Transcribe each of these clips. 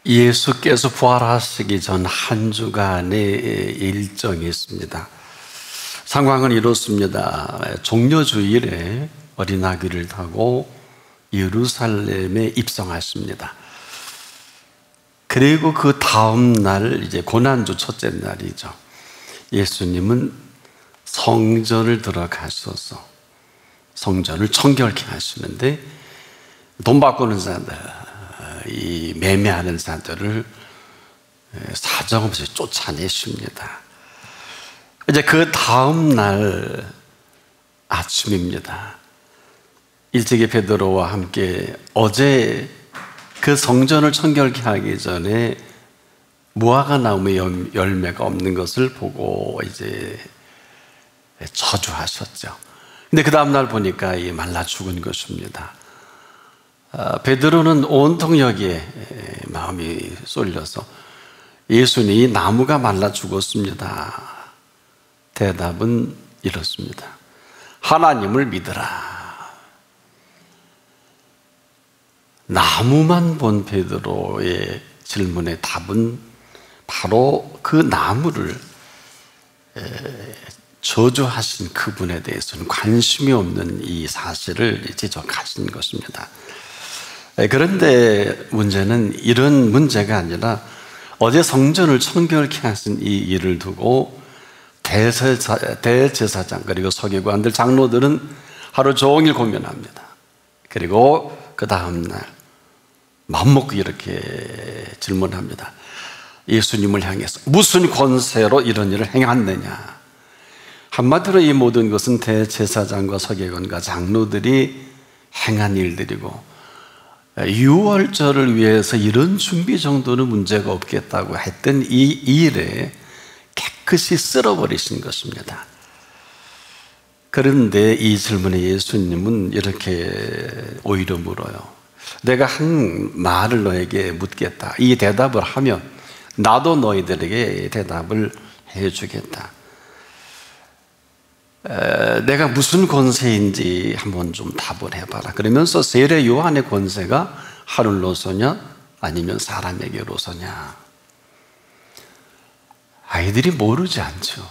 예수께서 부활하시기 전 한 주간의 일정이 있습니다. 상황은 이렇습니다. 종려주일에 어린아기를 타고 예루살렘에 입성하십니다. 그리고 그 다음 날 이제 고난주 첫째 날이죠. 예수님은 성전을 들어가셔서 성전을 청결케 하시는데 돈 바꾸는 자들, 이 매매하는 자들을 사정없이 쫓아내십니다. 이제 그 다음 날 아침입니다. 일찍이 베드로와 함께 어제 그 성전을 청결케 하기 전에 무화과 나무의 열매가 없는 것을 보고 이제 저주하셨죠. 근데 그 다음 날 보니까 이 말라 죽은 것입니다. 베드로는 온통 여기에 마음이 쏠려서 예수님, 이 나무가 말라 죽었습니다. 대답은 이렇습니다. 하나님을 믿으라. 나무만 본 베드로의 질문의 답은 바로 그 나무를 저주하신 그분에 대해서는 관심이 없는 이 사실을 지적하신 것입니다. 그런데 문제는 이런 문제가 아니라 어제 성전을 청결케 하신 이 일을 두고 대제사장 그리고 서기관들 장로들은 하루 종일 고민합니다. 그리고 그 다음 날 맘먹고 이렇게 질문합니다. 예수님을 향해서 무슨 권세로 이런 일을 행했느냐. 한마디로 이 모든 것은 대제사장과 서기관과 장로들이 행한 일들이고 유월절을 위해서 이런 준비 정도는 문제가 없겠다고 했던 이 일에 깨끗이 쓸어버리신 것입니다. 그런데 이 질문에 예수님은 이렇게 오히려 물어요. 내가 한 말을 너에게 묻겠다. 이 대답을 하면 나도 너희들에게 대답을 해주겠다. 내가 무슨 권세인지 한번 좀 답을 해봐라. 그러면서 세례 요한의 권세가 하늘로서냐 아니면 사람에게로서냐. 아이들이 모르지 않죠.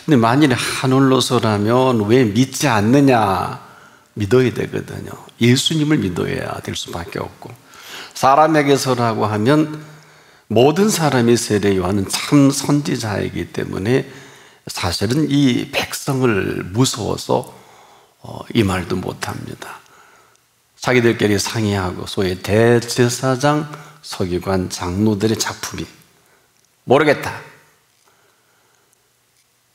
근데 만일에 하늘로서라면 왜 믿지 않느냐. 믿어야 되거든요. 예수님을 믿어야 될 수밖에 없고, 사람에게서라고 하면 모든 사람이 세례 요한은 참 선지자이기 때문에 사실은 이 백성을 무서워서 이 말도 못합니다. 자기들끼리 상의하고 소위 대제사장, 서기관, 장로들의 작품이 모르겠다.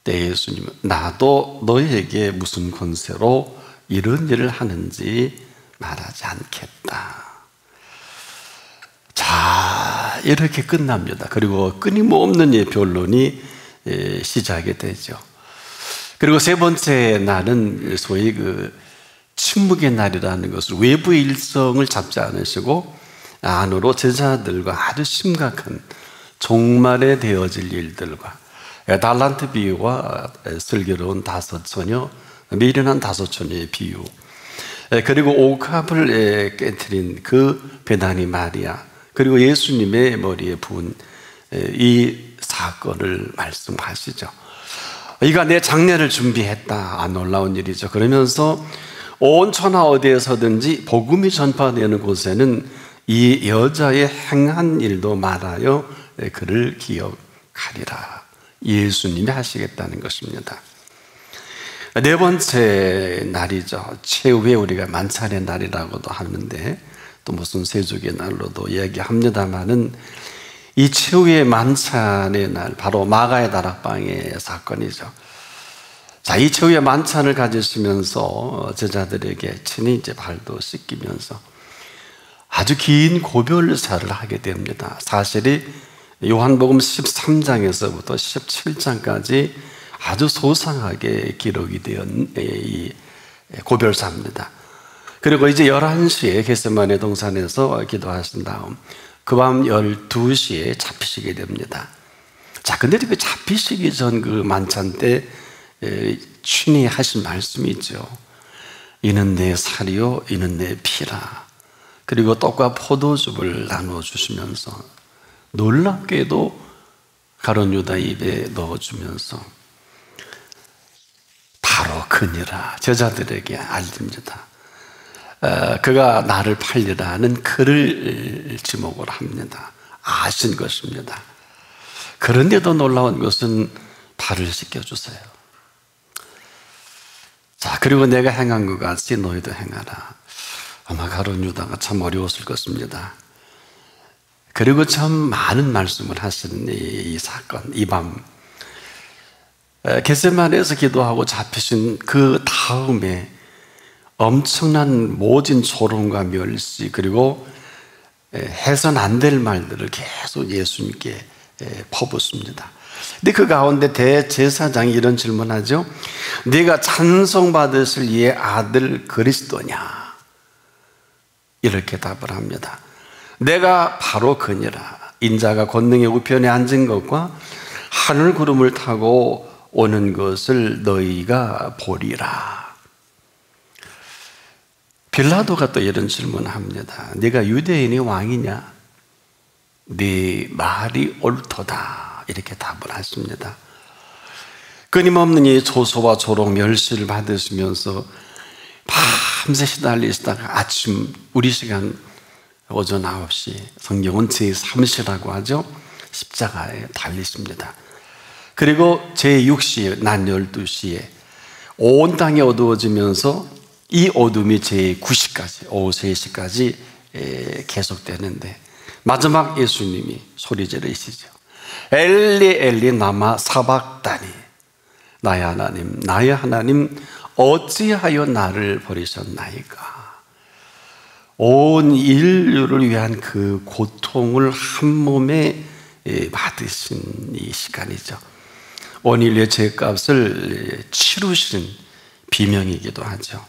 때 예수님은 나도 너희에게 무슨 권세로 이런 일을 하는지 말하지 않겠다. 자, 이렇게 끝납니다. 그리고 끊임없는 이 변론이 시작이 되죠. 그리고 세 번째 날은 소위 그 침묵의 날이라는 것을 외부 일정을 잡지 않으시고 안으로 제자들과 아주 심각한 종말에 되어질 일들과 달란트 비유와 슬기로운 다섯 처녀, 미련한 다섯 처녀의 비유, 그리고 옥합을 깨트린 그 베다니 마리아, 그리고 예수님의 머리에 부은 이 사건을 말씀하시죠. 이가 내 장례를 준비했다. 안 놀라운 일이죠. 그러면서 온 천하 어디에서든지 복음이 전파되는 곳에는 이 여자의 행한 일도 말하여 그를 기억하리라. 예수님이 하시겠다는 것입니다. 네 번째 날이죠. 최후에 우리가 만찬의 날이라고도 하는데 또 무슨 세족의 날로도 이야기합니다마는 이 최후의 만찬의 날, 바로 마가의 다락방의 사건이죠. 자, 이 최후의 만찬을 가지시면서 제자들에게 친히 이제 발도 씻기면서 아주 긴 고별사를 하게 됩니다. 사실이 요한복음 13장에서부터 17장까지 아주 소상하게 기록이 된 이 고별사입니다. 그리고 이제 11시에 겟세마네 동산에서 기도하신 다음 그 밤 12시에 잡히시게 됩니다. 자, 근데 그 잡히시기 전 그 만찬 때 친히 하신 말씀이 있죠. 이는 내 살이요 이는 내 피라. 그리고 떡과 포도즙을 나눠주시면서 놀랍게도 가룟 유다 입에 넣어주면서 바로 그니라 저자들에게 알립니다. 그가 나를 팔리라는 그를 지목을 합니다. 아신 것입니다. 그런데도 놀라운 것은 발을 씻겨주세요. 자, 그리고 내가 행한 것 같이 너희도 행하라. 아마 가룟 유다가 참 어려웠을 것입니다. 그리고 참 많은 말씀을 하시는 이 사건, 이 밤 겟세마네에서 기도하고 잡히신 그 다음에 엄청난 모진 조롱과 멸시, 그리고 해선 안 될 말들을 계속 예수님께 퍼붓습니다. 근데 그 가운데 대제사장이 이런 질문하죠. 네가 찬송받으실 이의 아들 그리스도냐? 이렇게 답을 합니다. 내가 바로 그니라. 인자가 권능의 우편에 앉은 것과 하늘 구름을 타고 오는 것을 너희가 보리라. 빌라도가 또 이런 질문합니다. 네가 유대인의 왕이냐? 네 말이 옳도다. 이렇게 답을 하십니다. 끊임없는 이 조소와 조롱, 멸시를 받으시면서 밤새 시달리시다가 아침 우리 시간 오전 9시, 성경은 제3시라고 하죠. 십자가에 달리십니다. 그리고 제6시, 낮 12시에 온 땅이 어두워지면서 이 어둠이 제9시까지, 오후 3시까지 계속되는데 마지막 예수님이 소리 지르시죠. 엘리 엘리 라마 사박다니. 나의 하나님, 나의 하나님 어찌하여 나를 버리셨나이까. 온 인류를 위한 그 고통을 한 몸에 받으신 이 시간이죠. 온 인류의 죄값을 치루신 비명이기도 하죠.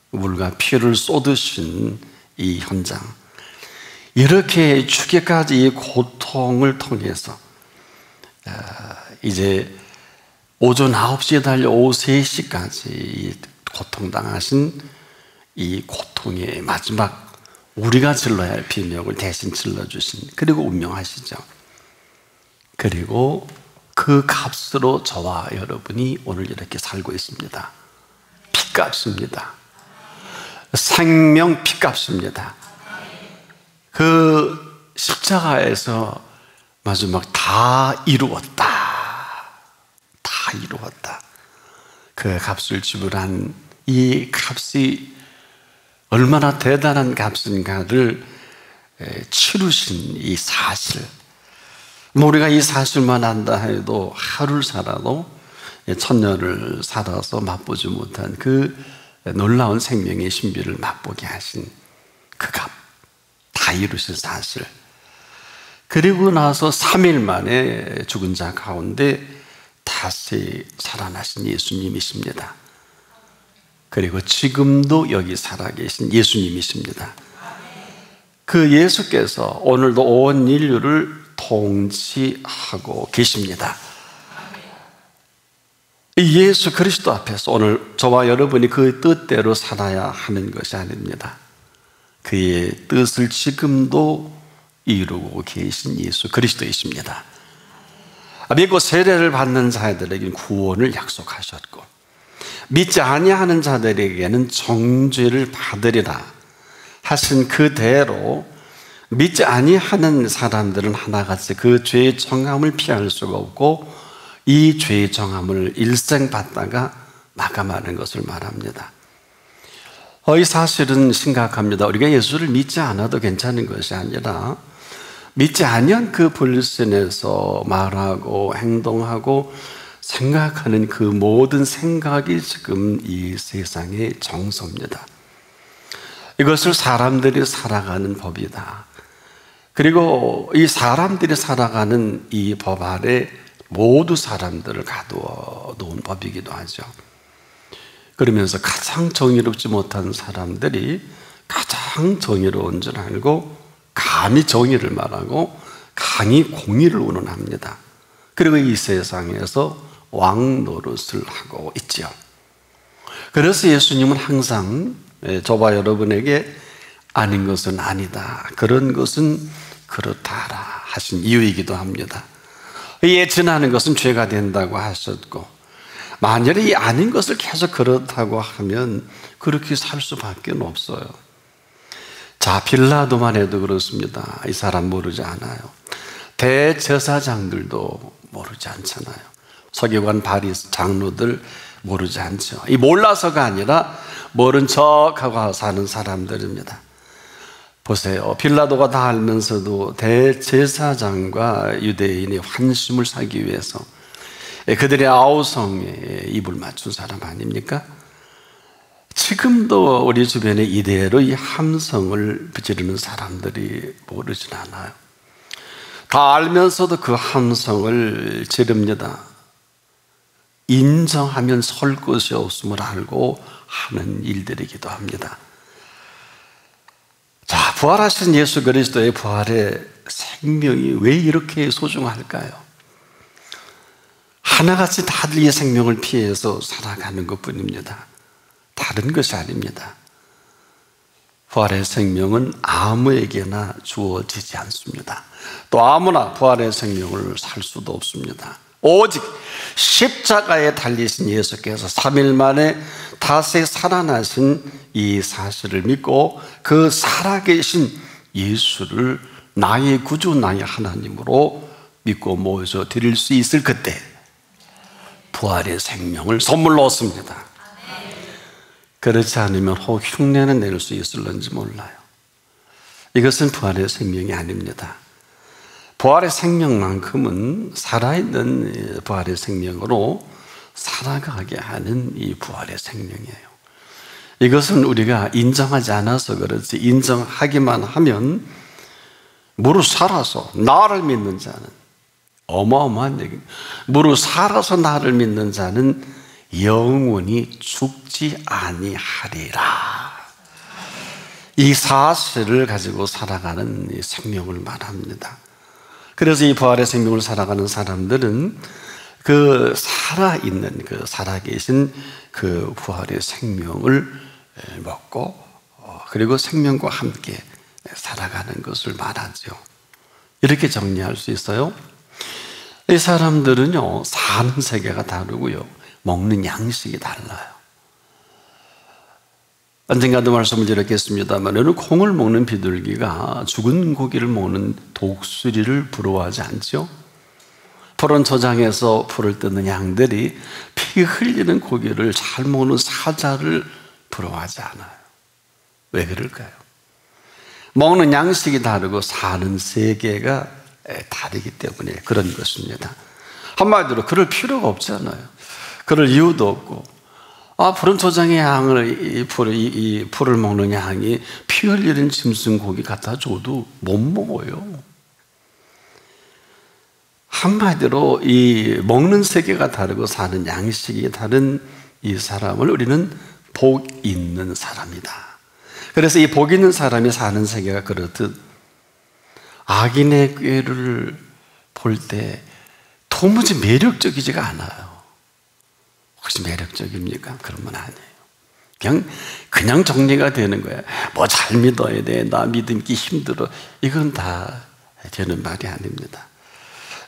물과 피를 쏟으신 이 현장, 이렇게 죽기까지 이 고통을 통해서 이제 오전 9시에 달려 오후 3시까지 고통당하신 이 고통의 마지막, 우리가 질러야 할 비명을 대신 질러주신, 그리고 운명하시죠. 그리고 그 값으로 저와 여러분이 오늘 이렇게 살고 있습니다. 피값입니다. 생명 피값입니다. 그 십자가에서 마지막 다 이루었다. 다 이루었다. 그 값을 지불한 이 값이 얼마나 대단한 값인가를 치루신 이 사실, 우리가 이 사실만 안다 해도 하루를 살아도 천년을 살아서 맛보지 못한 그 놀라운 생명의 신비를 맛보게 하신 그 값, 다 이루신 사실, 그리고 나서 3일 만에 죽은 자 가운데 다시 살아나신 예수님이십니다. 그리고 지금도 여기 살아계신 예수님이십니다. 그 예수께서 오늘도 온 인류를 통치하고 계십니다. 이 예수 그리스도 앞에서 오늘 저와 여러분이 그 뜻대로 살아야 하는 것이 아닙니다. 그의 뜻을 지금도 이루고 계신 예수 그리스도이십니다. 믿고 세례를 받는 자들에게는 구원을 약속하셨고, 믿지 아니하는 자들에게는 정죄를 받으리라 하신 그대로 믿지 아니하는 사람들은 하나같이 그 죄의 정함을 피할 수가 없고 이 죄의 정함을 일생 받다가 마감하는 것을 말합니다. 이 사실은 심각합니다. 우리가 예수를 믿지 않아도 괜찮은 것이 아니라 믿지 아니한 그 불신에서 말하고 행동하고 생각하는 그 모든 생각이 지금 이 세상의 정서입니다. 이것을 사람들이 살아가는 법이다. 그리고 이 사람들이 살아가는 이 법 아래 모두 사람들을 가두어 놓은 법이기도 하죠. 그러면서 가장 정의롭지 못한 사람들이 가장 정의로운 줄 알고 감히 정의를 말하고 강히 공의를 운운합니다. 그리고 이 세상에서 왕 노릇을 하고 있죠. 그래서 예수님은 항상 저와 여러분에게 아닌 것은 아니다, 그런 것은 그렇다라 하신 이유이기도 합니다. 예언하는 것은 죄가 된다고 하셨고, 만약에 이 아닌 것을 계속 그렇다고 하면 그렇게 살 수밖에 없어요. 자, 빌라도만 해도 그렇습니다. 이 사람 모르지 않아요. 대제사장들도 모르지 않잖아요. 서기관, 바리새, 장로들 모르지 않죠. 이 몰라서가 아니라 모른 척하고 사는 사람들입니다. 보세요. 빌라도가 다 알면서도 대제사장과 유대인이 환심을 사기 위해서 그들의 아우성에 입을 맞춘 사람 아닙니까? 지금도 우리 주변에 이대로 이 함성을 지르는 사람들이 모르진 않아요. 다 알면서도 그 함성을 지릅니다. 인정하면 설 것이 없음을 알고 하는 일들이기도 합니다. 자, 부활하신 예수 그리스도의 부활의 생명이 왜 이렇게 소중할까요? 하나같이 다들 이 생명을 피해서 살아가는 것뿐입니다. 다른 것이 아닙니다. 부활의 생명은 아무에게나 주어지지 않습니다. 또 아무나 부활의 생명을 살 수도 없습니다. 오직 십자가에 달리신 예수께서 3일 만에 다시 살아나신 이 사실을 믿고 그 살아계신 예수를 나의 구주, 나의 하나님으로 믿고 모셔 드릴 수 있을 그때 부활의 생명을 선물로 얻습니다. 그렇지 않으면 혹 흉내는 낼 수 있을런지 몰라요. 이것은 부활의 생명이 아닙니다. 부활의 생명만큼은 살아있는 부활의 생명으로 살아가게 하는 이 부활의 생명이에요. 이것은 우리가 인정하지 않아서 그렇지, 인정하기만 하면 무릇 살아서 나를 믿는 자는, 어마어마한 얘기입니다. 무릇 살아서 나를 믿는 자는 영원히 죽지 아니하리라. 이 사실을 가지고 살아가는 이 생명을 말합니다. 그래서 이 부활의 생명을 살아가는 사람들은 그 살아있는, 그 살아계신 그 부활의 생명을 먹고 그리고 생명과 함께 살아가는 것을 말하죠. 이렇게 정리할 수 있어요. 이 사람들은요, 사는 세계가 다르고요, 먹는 양식이 달라요. 언젠가도 말씀을 드렸겠습니다만, 콩을 먹는 비둘기가 죽은 고기를 먹는 독수리를 부러워하지 않죠? 푸른 초장에서 풀을 뜯는 양들이 피 흘리는 고기를 잘 먹는 사자를 부러워하지 않아요. 왜 그럴까요? 먹는 양식이 다르고 사는 세계가 다르기 때문에 그런 것입니다. 한마디로 그럴 필요가 없잖아요. 그럴 이유도 없고, 푸른 초장의 양을, 이 풀을 먹는 양이 피 흘리는 짐승 고기 갖다 줘도 못 먹어요. 한마디로 이 먹는 세계가 다르고 사는 양식이 다른 이 사람을 우리는 복 있는 사람이다. 그래서 이 복 있는 사람이 사는 세계가 그렇듯 악인의 꾀를 볼 때 도무지 매력적이지가 않아요. 혹시 매력적입니까? 그러면 아니에요. 그냥 정리가 되는 거야. 뭐 잘 믿어야 돼, 나 믿기 힘들어, 이건 다 되는 말이 아닙니다.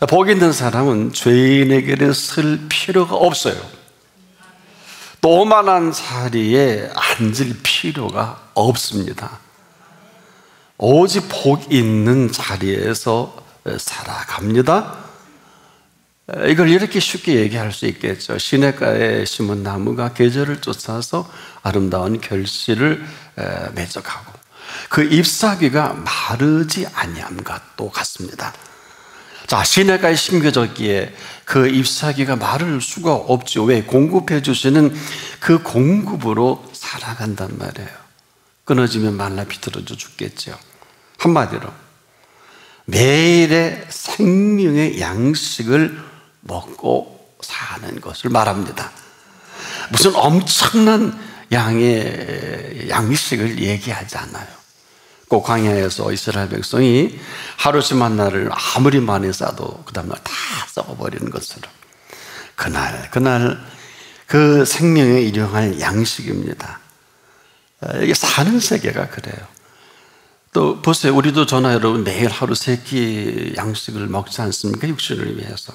복 있는 사람은 죄인에게는 쓸 필요가 없어요. 또 오만한 자리에 앉을 필요가 없습니다. 오직 복 있는 자리에서 살아갑니다. 이걸 이렇게 쉽게 얘기할 수 있겠죠. 시냇가에 심은 나무가 계절을 쫓아서 아름다운 결실을 맺어가고 그 잎사귀가 마르지 아니함과 똑같습니다. 자, 시냇가에 심겨졌기에 그 잎사귀가 마를 수가 없죠. 왜? 공급해 주시는 그 공급으로 살아간단 말이에요. 끊어지면 말라 비틀어져 죽겠죠. 한마디로 매일의 생명의 양식을 먹고 사는 것을 말합니다. 무슨 엄청난 양의 양식을 얘기하지 않아요. 꼭 광야에서 이스라엘 백성이 하루씩 만나를 아무리 많이 싸도 그 다음날 다 썩어버리는 것처럼 그날 그 생명에 일용할 양식입니다. 이게 사는 세계가 그래요. 또 보세요. 우리도 저나 여러분 매일 하루 3끼 양식을 먹지 않습니까? 육신을 위해서.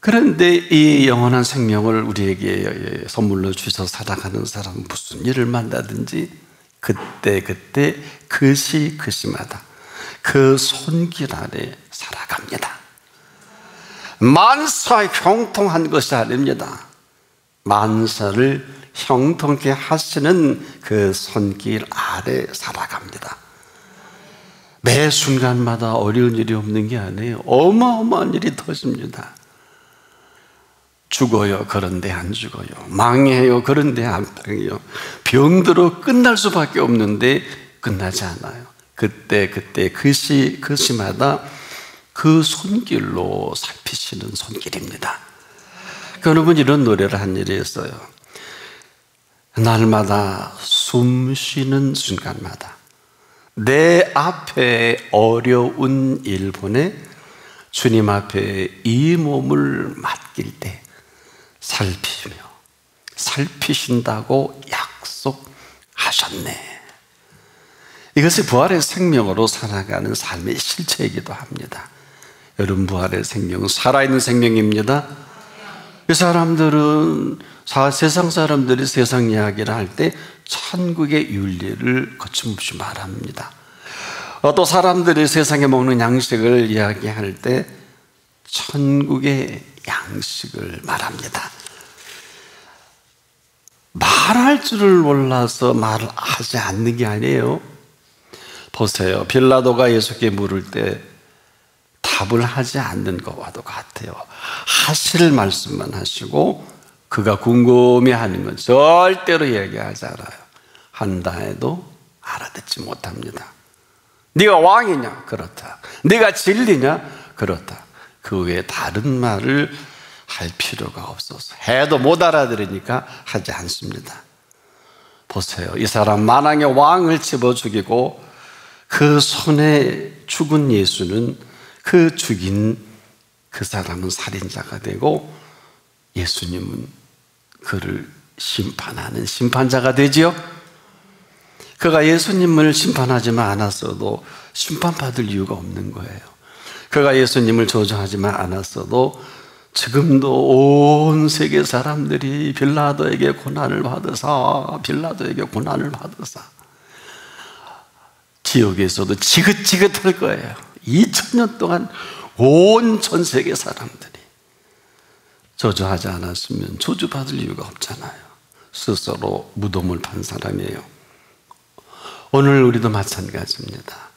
그런데 이 영원한 생명을 우리에게 선물로 주셔서 살아가는 사람은 무슨 일을 만나든지 그때 그 시마다 그 손길 아래 살아갑니다. 만사 형통한 것이 아닙니다. 만사를 형통케 하시는 그 손길 아래 살아갑니다. 매 순간마다 어려운 일이 없는 게 아니에요. 어마어마한 일이 터집니다. 죽어요. 그런데 안 죽어요. 망해요. 그런데 안 망해요. 병들어 끝날 수밖에 없는데 끝나지 않아요. 그때 그 시마다 그 손길로 살피시는 손길입니다. 여러분 이런 노래를 한 일이 있어요. 날마다 숨 쉬는 순간마다 내 앞에 어려운 일 보내 주님 앞에 이 몸을 맡길 때 살피신다고 약속하셨네. 이것이 부활의 생명으로 살아가는 삶의 실체이기도 합니다. 여러분 부활의 생명은 살아있는 생명입니다. 이 사람들은 세상 사람들이 세상 이야기를 할 때 천국의 윤리를 거침없이 말합니다. 또 사람들이 세상에 먹는 양식을 이야기할 때 천국의 양식을 말합니다. 말할 줄을 몰라서 말을 하지 않는 게 아니에요. 보세요. 빌라도가 예수께 물을 때 답을 하지 않는 것과도 같아요. 하실 말씀만 하시고 그가 궁금해하는 건 절대로 얘기하지 않아요. 한다 해도 알아듣지 못합니다. 네가 왕이냐? 그렇다. 네가 진리냐? 그렇다. 그 외에 다른 말을 할 필요가 없어서 해도 못 알아들으니까 하지 않습니다. 보세요. 이 사람 만왕의 왕을 집어 죽이고 그 손에 죽은 예수는 그 죽인 그 사람은 살인자가 되고 예수님은 그를 심판하는 심판자가 되지요. 그가 예수님을 심판하지만 않았어도 심판받을 이유가 없는 거예요. 그가 예수님을 저주하지만 않았어도 지금도 온 세계 사람들이 빌라도에게 고난을 받으사 지옥에서도 지긋지긋할 거예요. 2000년 동안 온 전 세계 사람들이 저주하지 않았으면 저주받을 이유가 없잖아요. 스스로 무덤을 판 사람이에요. 오늘 우리도 마찬가지입니다.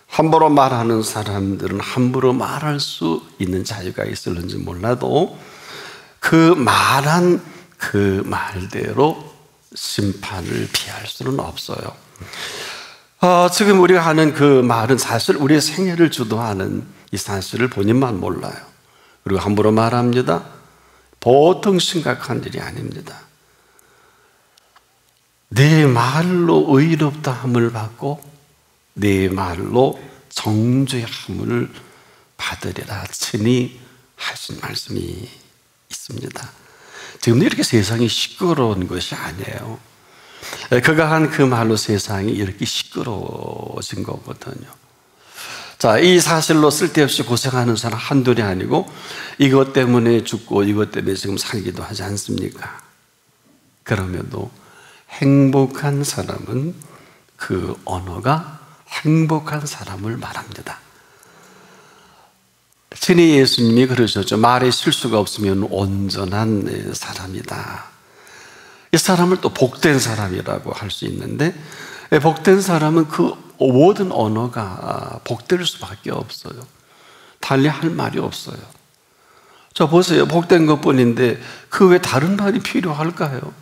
함부로 말하는 사람들은 함부로 말할 수 있는 자유가 있을는지 몰라도 그 말한 그 말대로 심판을 피할 수는 없어요. 지금 우리가 하는 그 말은 사실 우리의 생애를 주도하는 이 사실을 본인만 몰라요. 그리고 함부로 말합니다. 보통 심각한 일이 아닙니다. 내 말로 의롭다 함을 받고 내 말로 정죄함을 받으리라 친히 하신 말씀이 있습니다. 지금 이렇게 세상이 시끄러운 것이 아니에요. 그가 한 그 말로 세상이 이렇게 시끄러워진 거거든요. 자, 이 사실로 쓸데없이 고생하는 사람 한둘이 아니고 이것 때문에 죽고 이것 때문에 지금 살기도 하지 않습니까? 그럼에도 행복한 사람은 그 언어가 행복한 사람을 말합니다. 친히 예수님이 그러셨죠. 말에 실수가 없으면 온전한 사람이다. 이 사람을 또 복된 사람이라고 할 수 있는데 복된 사람은 그 모든 언어가 복될 수밖에 없어요. 달리 할 말이 없어요. 자, 보세요. 복된 것뿐인데 그 외에 다른 말이 필요할까요?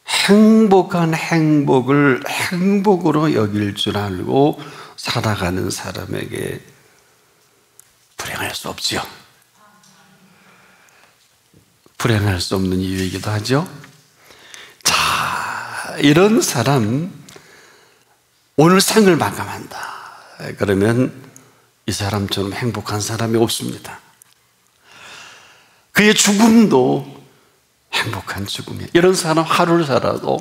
행복한 행복을 행복으로 여길 줄 알고 살아가는 사람에게 불행할 수 없지요. 불행할 수 없는 이유이기도 하죠. 자, 이런 사람 오늘 생을 마감한다. 그러면 이 사람처럼 행복한 사람이 없습니다. 그의 죽음도 행복한 죽음이에요. 이런 사람 하루를 살아도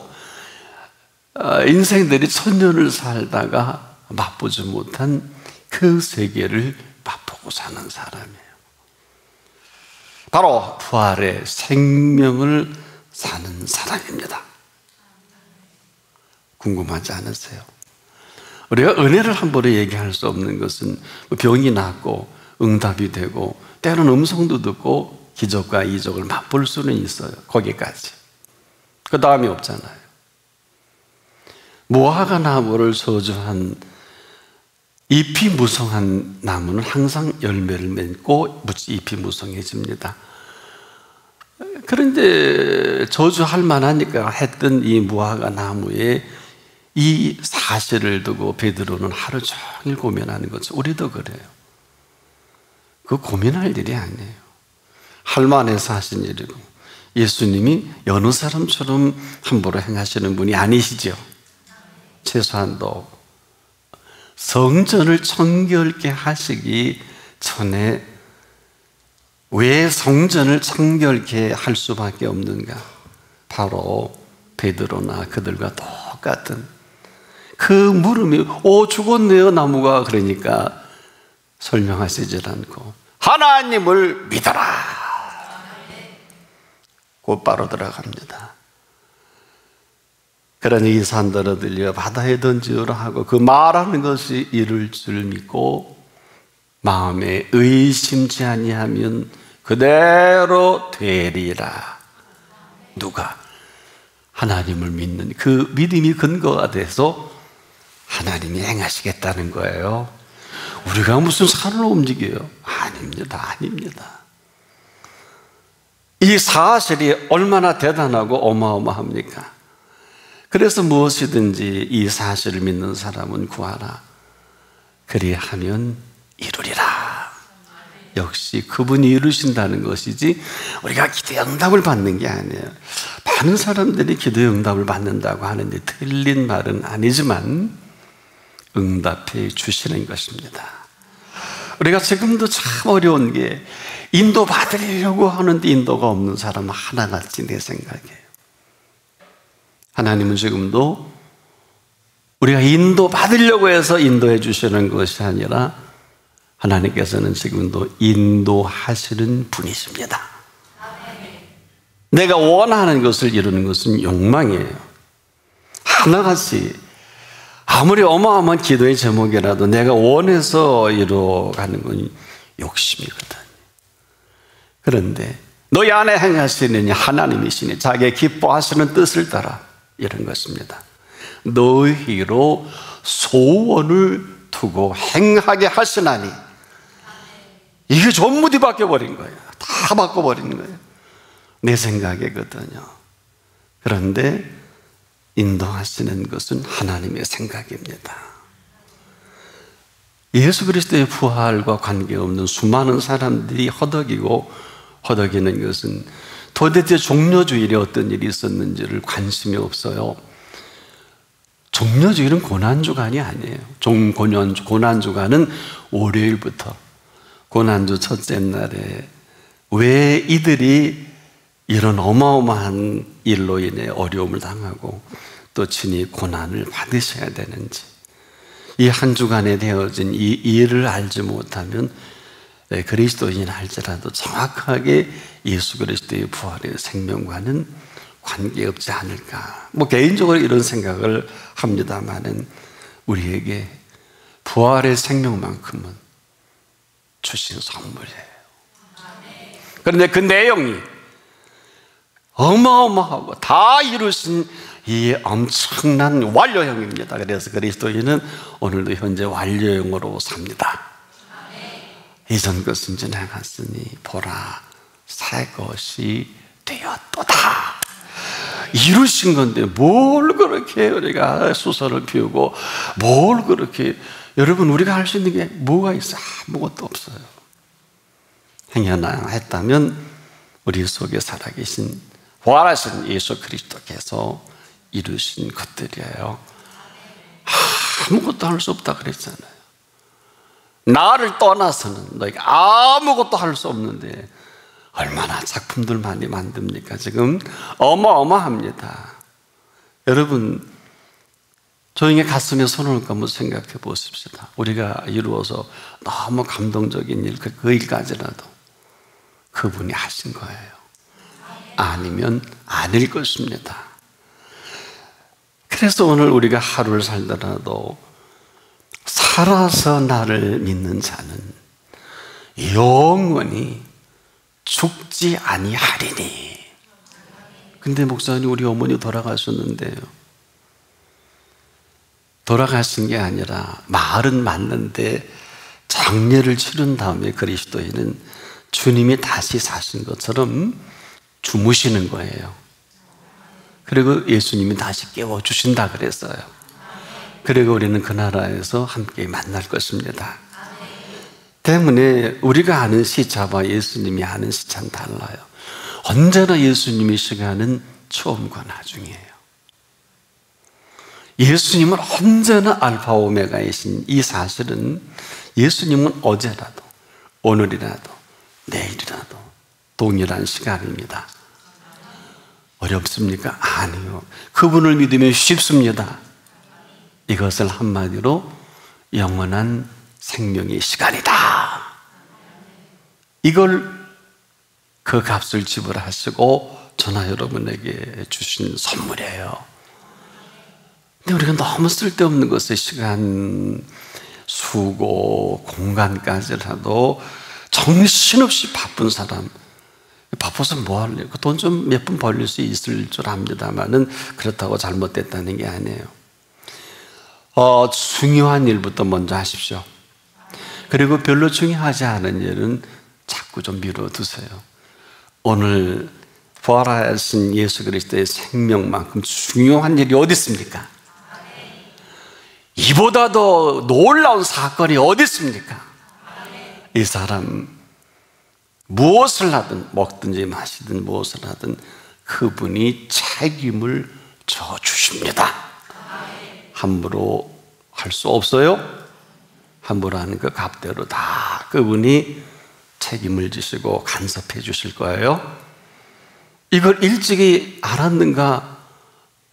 인생들이 천년을 살다가 맛보지 못한 그 세계를 맛보고 사는 사람이에요. 바로 부활의 생명을 사는 사람입니다. 궁금하지 않으세요? 우리가 은혜를 함부로 얘기할 수 없는 것은 병이 낫고 응답이 되고 때로는 음성도 듣고 기적과 이적을 맛볼 수는 있어요. 거기까지. 그 다음이 없잖아요. 무화과 나무를 소주한 잎이 무성한 나무는 항상 열매를 맺고 잎이 무성해집니다. 그런데 저주할 만하니까 했던 이 무화과 나무에 이 사실을 두고 베드로는 하루 종일 고민하는 거죠. 우리도 그래요. 그 고민할 일이 아니에요. 할만해서 하신 일이고 예수님이 여느 사람처럼 함부로 행하시는 분이 아니시죠. 최소한도 성전을 청결케 하시기 전에 왜 성전을 청결케 할 수밖에 없는가? 바로 베드로나 그들과 똑같은 그 물음이 죽었네요 나무가. 그러니까 설명하시질 않고 하나님을 믿어라. 곧바로 들어갑니다. 그러니 이 산더러 들려 바다에 던지어라 하고 그 말하는 것이 이룰 줄 믿고 마음에 의심치 아니하면 그대로 되리라. 누가? 하나님을 믿는 그 믿음이 근거가 돼서 하나님이 행하시겠다는 거예요. 우리가 무슨 산을 움직여요? 아닙니다. 아닙니다. 이 사실이 얼마나 대단하고 어마어마합니까? 그래서 무엇이든지 이 사실을 믿는 사람은 구하라. 그리하면 이루리라. 역시 그분이 이루신다는 것이지 우리가 기도의 응답을 받는 게 아니에요. 많은 사람들이 기도의 응답을 받는다고 하는데 틀린 말은 아니지만 응답해 주시는 것입니다. 우리가 지금도 참 어려운 게 인도 받으려고 하는데 인도가 없는 사람은 하나같이 내 생각이에요. 하나님은 지금도 우리가 인도 받으려고 해서 인도해 주시는 것이 아니라 하나님께서는 지금도 인도하시는 분이십니다. 내가 원하는 것을 이루는 것은 욕망이에요. 하나같이 아무리 어마어마한 기도의 제목이라도 내가 원해서 이루어가는 건 욕심이거든. 그런데 너희 안에 행하시는 하나님이시니 자기의 기뻐하시는 뜻을 따라 이런 것입니다. 너희로 소원을 두고 행하게 하시나니. 이게 전부 뒤바뀌어버린 거예요. 다 바꿔버린 거예요. 내 생각이거든요. 그런데 인도하시는 것은 하나님의 생각입니다. 예수 그리스도의 부활과 관계없는 수많은 사람들이 허덕이는 것은 도대체 종려주일에 어떤 일이 있었는지를 관심이 없어요. 종려주일은 고난주간이 아니에요. 고난주간은 월요일부터 고난주 첫째 날에 왜 이들이 이런 어마어마한 일로 인해 어려움을 당하고 또 친히 고난을 받으셔야 되는지, 이 한 주간에 되어진 이 일을 알지 못하면 그리스도인 할지라도 정확하게 예수 그리스도의 부활의 생명과는 관계없지 않을까. 개인적으로 이런 생각을 합니다만은 우리에게 부활의 생명만큼은 주신 선물이에요. 그런데 그 내용이 어마어마하고 다 이루신 이 엄청난 완료형입니다. 그래서 그리스도인은 오늘도 현재 완료형으로 삽니다. 이전 것은 지나갔으니 보라 새 것이 되었도다. 이루신 건데 뭘 그렇게 우리가 수선을 피우고 뭘 그렇게, 여러분 우리가 할 수 있는 게 뭐가 있어요? 아무것도 없어요. 행여나했다면 우리 속에 살아계신 부활하신 예수 그리스도께서 이루신 것들이에요. 아무것도 할 수 없다 그랬잖아요. 나를 떠나서는 너희가 아무것도 할 수 없는데 얼마나 작품들 많이 만듭니까? 지금 어마어마합니다. 여러분 조용히 가슴에 손을 얹고 한번 생각해 보십시다. 우리가 이루어서 너무 감동적인 일, 그 일까지라도 그분이 하신 거예요. 아니면 아닐 것입니다. 그래서 오늘 우리가 하루를 살더라도 살아서 나를 믿는 자는 영원히 죽지 아니하리니. 근데 목사님, 우리 어머니 돌아가셨는데요. 돌아가신 게 아니라 말은 맞는데 장례를 치른 다음에 그리스도인은 주님이 다시 사신 것처럼 주무시는 거예요. 그리고 예수님이 다시 깨워주신다 그랬어요. 그리고 우리는 그 나라에서 함께 만날 것입니다. 때문에 우리가 아는 시차와 예수님이 아는 시차는 달라요. 언제나 예수님의 시간은 처음과 나중이에요. 예수님은 언제나 알파 오메가이신 이 사실은 예수님은 어제라도 오늘이라도 내일이라도 동일한 시간입니다. 어렵습니까? 아니요. 그분을 믿으면 쉽습니다. 이것을 한마디로 영원한 생명의 시간이다. 이걸 그 값을 지불하시고 저나 여러분에게 주신 선물이에요. 근데 우리가 너무 쓸데없는 것에 시간, 수고, 공간까지라도 정신없이 바쁜 사람, 바빠서 뭐 할래요? 돈 좀 몇 푼 벌릴 수 있을 줄 압니다만은 그렇다고 잘못됐다는 게 아니에요. 중요한 일부터 먼저 하십시오. 그리고 별로 중요하지 않은 일은 자꾸 좀 미뤄두세요. 오늘 부활하신 예수 그리스도의 생명만큼 중요한 일이 어디 있습니까? 이보다 더 놀라운 사건이 어디 있습니까? 이 사람 무엇을 하든 먹든지 마시든 무엇을 하든 그분이 책임을 져 주십니다. 함부로 할 수 없어요. 함부로 하는 그 값대로 다 그분이 책임을 지시고 간섭해 주실 거예요. 이걸 일찍이 알았는가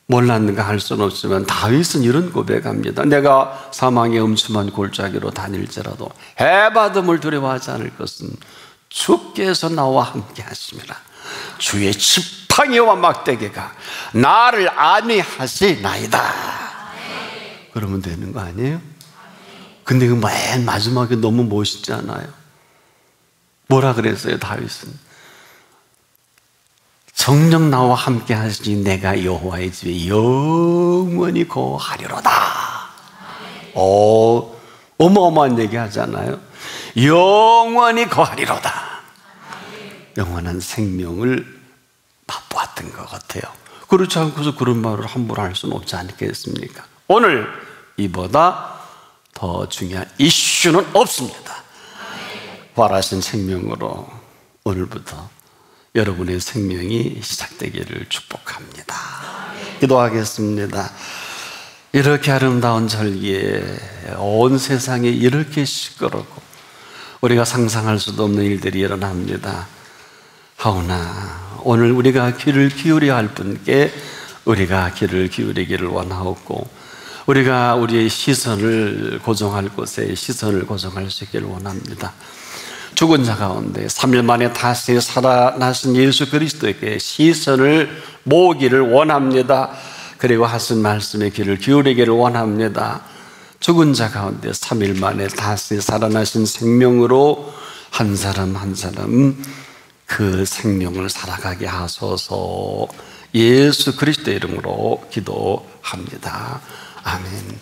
몰랐는가 할 수는 없지만 다윗은 이런 고백합니다. 내가 사망의 음침한 골짜기로 다닐지라도 해바듬을 두려워하지 않을 것은 주께서 나와 함께 하심이라. 주의 지팡이와 막대기가 나를 안위하시나이다. 그러면 되는 거 아니에요? 근데 그 맨 마지막에 너무 멋있지 않아요? 뭐라 그랬어요 다윗은? 정녕 나와 함께 하시니 내가 여호와의 집에 영원히 거하리로다. 어마어마한 얘기 하잖아요. 영원히 거하리로다. 영원한 생명을 맛보았던 것 같아요. 그렇지 않고서 그런 말을 함부로 할 수는 없지 않겠습니까? 오늘 이보다 더 중요한 이슈는 없습니다. 부활하신 생명으로 오늘부터 여러분의 생명이 시작되기를 축복합니다. 기도하겠습니다. 이렇게 아름다운 절기에 온 세상에 이렇게 시끄럽고 우리가 상상할 수도 없는 일들이 일어납니다. 하오나 오늘 우리가 귀를 기울여야 할 분께 우리가 귀를 기울이기를 원하옵고 우리가 우리의 시선을 고정할 곳에 시선을 고정할 수 있기를 원합니다. 죽은 자 가운데 3일 만에 다시 살아나신 예수 그리스도에게 시선을 모으기를 원합니다. 그리고 하신 말씀에 귀를 기울이기를 원합니다. 죽은 자 가운데 3일 만에 다시 살아나신 생명으로 한 사람 한 사람 그 생명을 살아가게 하소서. 예수 그리스도의 이름으로 기도합니다. 아멘.